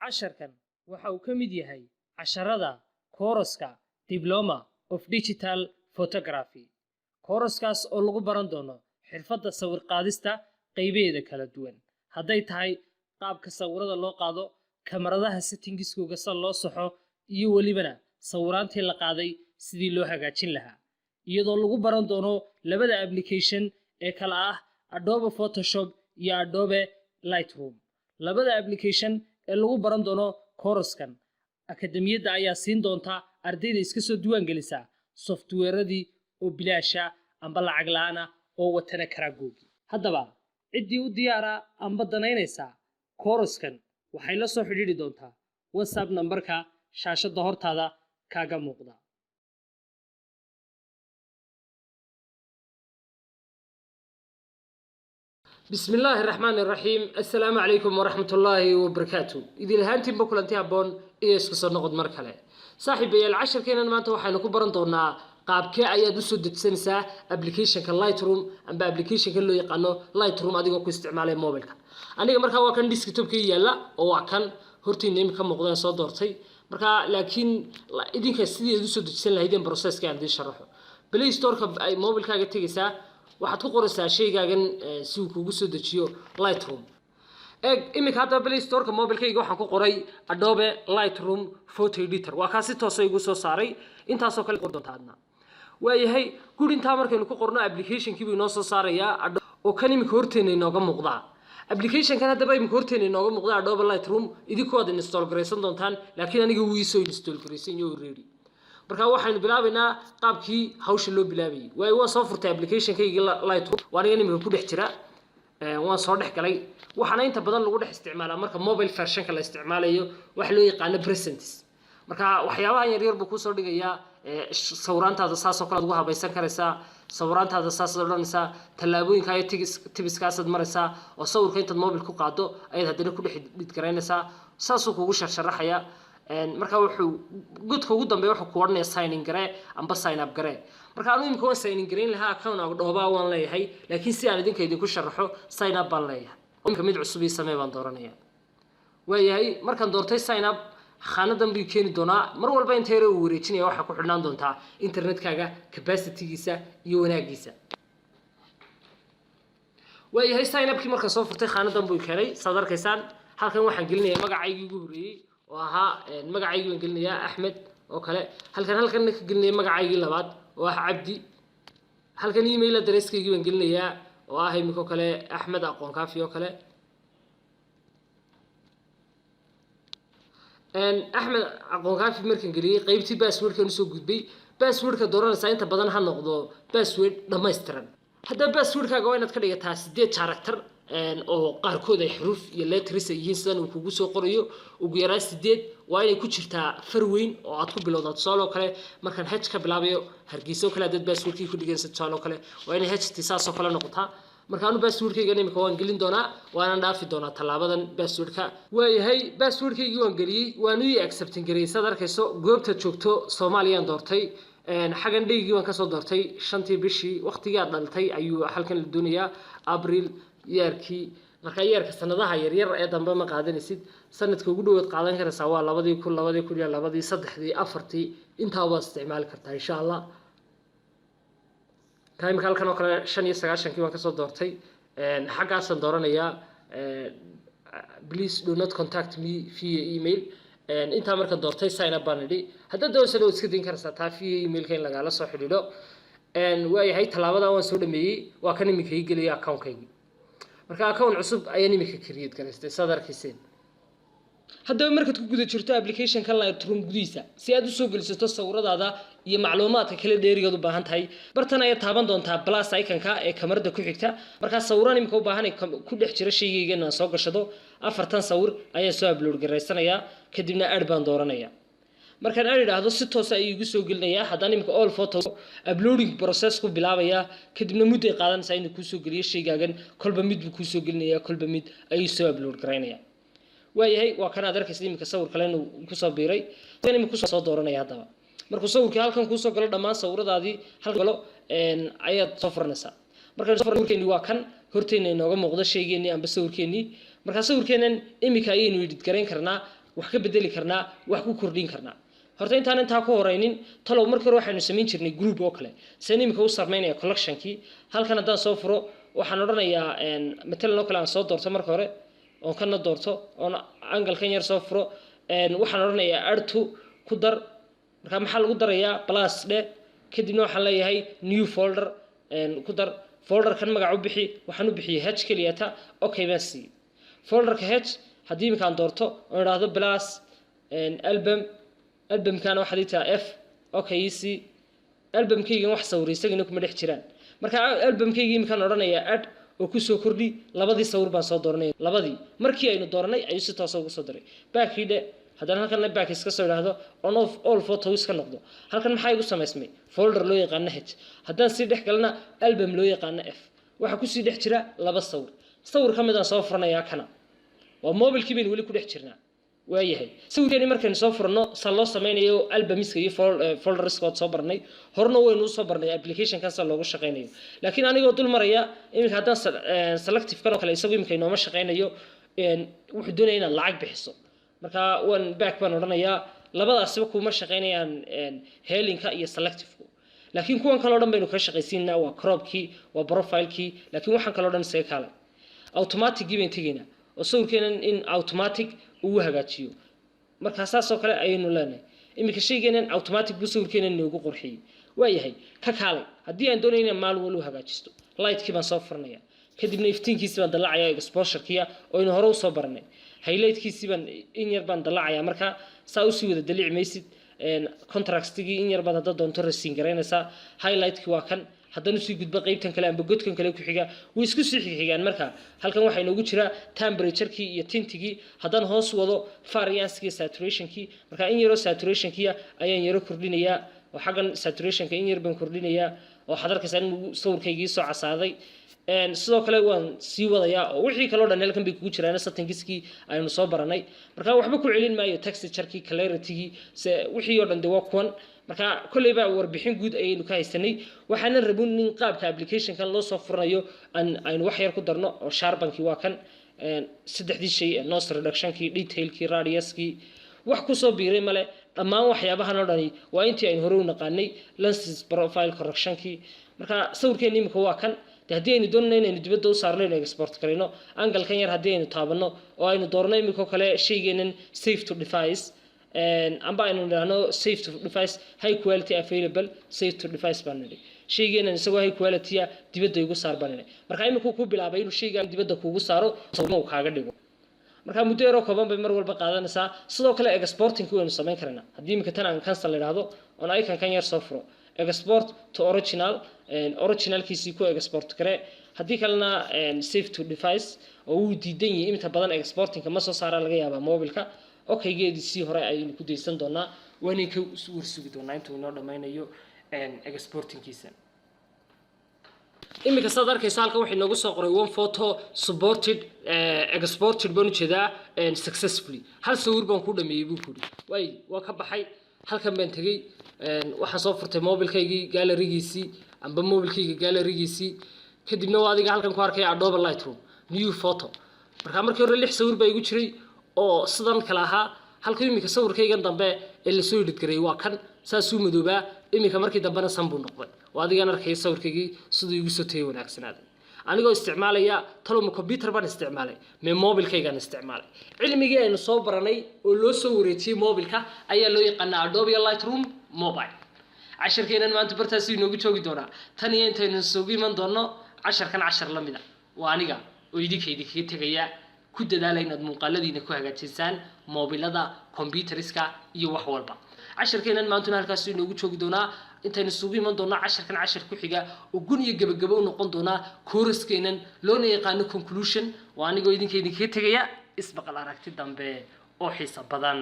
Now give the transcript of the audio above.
casharkan waxa uu ka mid yahay casharada kooraska Diploma of Digital Photography. Kooraskaas oo lagu baran doono xirfadda sawir qaadista qaybaheeda kala duwan. Hadday tahay qaabka sawirada loo qaado, kamaradaha settingskooda sida loo saxo, iyo welibana sawiraantii la qaaday sidii loo hagaajin lahaa. Iyadoo lagu baran doono labada application ee kala ah Adobe Photoshop iyo Adobe Lightroom. Labada application ee lagu baran doono kooraskan akademiyada ayaa siin doonta ardayda iska soo diiwaan gelisa softwareadii oo bilaasha amba lacag la'aan ah oo watana karagoogi. Haddaba cidii u diyaara amba danaynaysa kooraskan waxay la soo xiriiri doontaa WhatsApp numberka shaashada hortaada kaaga muuqda. بسم الله الرحمن الرحيم. السلام عليكم ورحمة الله وبركاته. إذا الهانتين بكلنتي هبون إيش قصة نقد مركلة صاحبي العشر كنا ما توحى نكون برنتونا قاب كي أياد وسود تسنسا أبليكيشن كلايت روم أم بأبليكيشن كله يقانو لايت روم أديكو كاستعماله موبايلك. أنا مركا وكان ديسكتوب كي يلا أو كان هرتين نيم كم مقدار صدرتي مركا لكن إذا كاستدي وسود تسن لهيدين بروسيس كان دي شرحه بلاي ستور كب أي موبايل كاجا تيجي waxaad ku qoraysaa sheegaagan si uu kugu soo dejiyo Lightroom imika hadda Play Store-ka mobilkayga waxaan ku qoray Adobe Lightroom Photo Editor waa kaasi toos igu soo saaray intaas oo kale qor doontaadna waayahay guri inta markaynu ku qorno application-kii buu inoo soo saarayaa oo kan imika horteena inooga muuqda application-kan hadda imika horteena inooga muuqda Adobe Lightroom idinku wada install gareysan doontaan laakiin aniga wuu soo install gareysan iyo ready marka waxaan bilaabaynaa qaabkii hawsha loo bilaabay waa soo furtay application-kayga Lightroom waan imika ku dhex jira waan soo dhex galay waxaana inta badan lagu dhex isticmaalaa marka mobile version-ka la isticmaalayo wax loo yaqaan presets marka waxyaabaha yar yar buu ku soo dhigayaa sawiraantaada saas oo kale ugu habaysan karaysaa sawiraantaada saas oo dhanaysa talaabooyinka ay tibiskaasad maraysaa oo sawirka inta mobile ku qaado ayaad hadana ku dhex dhigaraynaysaa saas uu kugu sharaxaya marka wuxuu godka ugu dambeeyo wuxuu ku warnay sign in gare amba sign up gare marka aanu imka waan sign in gareyn lahaa account aan dhooba waan leeyahay laakiin si aan idinka idinku sharaxo sign up baan leeyahay imka mid cusub ii sameey baan dooranaya waayahay markaan doortay sign up khanadan buu keeni doonaa mar walba inta yar uu wareejinaya waxa ku xidhnaan doontaa internetkaaga capacity-giisa iyo wanaagiisa waayahay sign up-kii markaan soo furtay khanadan buu keenay saad arkaysaan halkan waxaan gelinayaa magacaygii ugu horeeyay oo ahaa magacaygii waan gelinayaa Axmed oo kale halkan ka gelinayaa magacaygii labaad oo ah Cabdi halkan email address-kaygii waan gelinayaa oo ah imiko kale Axmed aqoon kaafi oo kale Axmed aqoon kaafi markaan geliyay qaybtii password-kan soo gudbay password-ka dooranaysa inta badan ha noqdo password dhameystiran hadda password-kaaga waa inaad ka dhigataa 8 character oo qaarkood ay xaruf iyo letters yihiin sidan uu kugu soo qorayo ugu yaraan 8 waa inay ku jirtaa far weyn oo aad ku bilowdo soo kale markaan h ka bilaabayo hargeyso kale dad password-kii ku dhigaysa soo kale waa inay h tisaasoo kale noqotaa markaan password-kayga nimka waan gelin doonaa waana dhaafi doonaa talaabadan password-ka waayahay password-kaygii waan geliyay waan u accepting gareysad arkayso goobta joogto Soomaaliya doortay xagan dhigii waan ka soo doortay 5tii bishii waqtiga dhaltay ayuu halkan la doonayaa April yeerkii marka yeerka sanadaha yar yar ee dambe ma qaadanaysid sanadka ugu dhawaad qaadan karaysaa waa 2000 4tii inta waa isticmaal kartaa insha Allah time halkan oo kale 95kii waan ka soo doortay xagaasan dooranayaa please do not contact me via email inta marka doortay sign up baan idhi hadda doonayso iska din karaysaa taa via email-ka in laga la soo xidhiidho waayahay talaabada waan soo dhameeyay waa kan imika ii geliyay account-kayga marka account cusub ayaan imika create gareystay sadarkiiseen haddaba markaad ku guda jirto application-kan Lightroom gudiisa si aad u soo gelisato sawiradaada iyo macluumaadka kala dheerigood u baahan tahay bartan ayaa taaban doontaa plus icon-ka ee kamarada ku xigta marka sawiraan imika u baahan ku dhex jira shaygeena soo gashado 4 sawir ayaa soo upload gareysanaya kadibna add baan dooranaya markaan aan idhaahdo si toos ah igu soo gelinayaa haddana imika all photos uploading process ku bilaabaya kadibna muddo qaadanaysa inuu ku soo geliyo shaygaagan kolba mid buu ku soo gelinayaa kolba mid ayuu soo upload gareynaya waayahay waa kan aad arkaysid imika sawir kale inuu ku soo biiray tan imika ku soo dooranaya hadaba markuu sawirkii halkan ku soo galo dhammaan sawiradaadii halkan galo ayaad soo furanaysaa markaan sawirkeeni waa kan horteena inooga muuqdo shaygeeni amba sawirkeeni marka sawirkeenan imika ayaynu edit gareyn karnaa wax ka bedeli karnaa wax ku kordhin karnaa horta intaan intaa ku horeynin talow markii hore waxaanu sameyn jirnay group oo kale sanimka u sameynaya collectionkii halkan hadaan soo furo waxaan oranayaa matalan oo kale aan soo doorto marka hore oo kana doorto oo angle kan yar soo furo waxaan oranayaa add to ku dar marka maxaa lagu darayaa plus dhe kadibna waxaan leeyahay new folder ku dar folder kan magac u bixi waxaan u bixiyay h keliyata okay baan si folderka h hadii imkaan doorto oo iraahdo plus album kan waxa dhigtaa f okay si albumkayga wax sawir isagana kuma dhex jiraan marka albumkayga imkaan oranayaa add oo ku soo kordhi labadii sawir baan soo dooranay labadii markii aynu dooranay ayuu si toos ah ugu soo diray backide haddana halkan back iska soo yiraahdo on of all photos ka noqdo halkan maxay ugu sameysmay folder loo yaqaan h haddaan si dhex galna album loo yaqaan f waxa ku sii dhex jira laba sawir kamid ah soo furanayaa kana waa mobilkii baan wali ku dhex jirnaa waayahay sawirkani markaan soo furno san loo sameynayo albumska iyo folders kood soo barnay horna waynu soo barnay application kan san loogu shaqeynayo laakiin anigoo dul maraya imika haddaan selective kan oo kale isagu imika inooma shaqeynayo wuxuu doonaya inaad lacag bixiso marka one back baan oranayaa labadaasba kuma shaqeynayaan helinka iyo selectiveku laakiin kuwan kale oo dhan baynu ka shaqeysiinaa waa cropkii waa profilekii laakiin waxaan kale oo dhan isaga kale automatic given tigina oo sawirkeena in automatic uu hagaajiyo marka saas oo kale ayaynu leenahay imika shaygeena automatic buu sawirkeena noogu qurxiyay waayahay ka kale haddii aan doonayna maal wal u hagaajisto lightkii baan soo furnayaa kadibna iftiinkiisa baan dalacayaa exposure-kiya oo in hore u soo baranay highlight-kiisa baan in yar baan dalacayaa marka saa u sii wada dalici maysid contrast-tigii in yar baad hadda doonto rasiin garaynaysaa highlight-ki waa kan haddana sii gudba qaybtan kale amba godkan kale ku xiga way isku sii xigaan marka halkan waxa inoogu jira temperature-kii iyo tintigii haddaan hoos wado variance-kii saturation-kii marka in yaro saturation-kii ayaan yaro kordhinayaa oo xagan saturation-ka in yar baan kordhinayaa oo xadarkaysan sawirkaygii soo casaaday sidoo kale waan sii wadayaa oo wixii kale oo dhan halkan bay kugu jiraan settingskii aynu soo baranay marka waxba ku celin maayo texture-kii clarity-gii wixii oo dhan waa kuwan marka kullayba warbixin guud ayaynu ka haysanay waxaan rabin in qaabka application-kan loo soo furnayo aynu wax yar ku darno oo sharpenkii waa kan saddexdii shay noise reduction-kii detail-kii radius-kii wax ku soo biiray male dhammaan waxyaabahan oo dhani waa intii aynu hore u naqaanay lenses profile correction-kii marka sawirkeena imika waa kan haddii aynu doonayno inaynu dibadda u saarno inaynu export karayno angle-kan yar haddii aynu taabanno oo aynu doorno imika kale shaygeenan save to device amba aynu nidhaahno save to device high quality available save to device baan nidhi shaygeenan isagoo high quality dibadda igu saar baan nidhi marka imika ku bilaabay inuu shaygan dibadda kuugu saaro uu kaaga dhigo marka muddo yar oo kooban bay mar walba qaadanaysaa sidoo kale exporting waynu samayn karnaa haddii imika tan aan cancel idhaahdo oon icon kan yar soo furo export to originalkiisii ku export kare haddii kalena save to device oo uu diidan yahay inta badan exportingka ma soo saara laga yaabaa mobilka okaygeedii hore ayaynu ku deysan doonaa waana ka warsugi doonaa intuu inoo dhammaynayo exportingkiisa imika saad arkaysa halkan waxay noogu soo qoray one photo supported exported baan u jeedaa successfully hal sawir baan ku dhameeyay buu kuri waa ka baxay halkan baan tagay waxaan soo furtay mobilkaygii gallery-giisii amba mobilkayga gallery-giisii kadibna waa adiga halkan ku arkay Adobe Lightroom new photo marka markii hore 6 sawir baa igu jiray oo sidan kala ahaa halka imika sawirkaygan dambe ee la soo edit garay waa kan saas uu madoobaa imika markii dambena san buu noqday waa adiga arkay sawirkaygii sidoo igu soo tayo wanaagsanaaday anigoo isticmaalaya talooma computer baan isticmaalay me mobilkaygan isticmaalay cilmigii aynu soo baranay oo loo soo wareejiyay mobilka ayaa loo yaqaanaa Adobe Lightroom mobile casharkeenan maanta bartaas inoogu joogi doonaa tan iyo intaynu soo iman doono casharkan cashar la mid ah waa aniga oo idinkaga tagaya ku dadaalay inaad muuqaaladiina ku hagaajisaan mobilada computeriska iyo wax walba casharkeenan maanta halkaas inoogu joogi doonaa intaynu soo iman doono casharkan cashar ku xiga oo gun iyo gabagabo u noqon doona course-keenan loona yaqaan conclusion waa aniga oo idinkaga tagaya isbaqal aragti dambe oo xiiso badan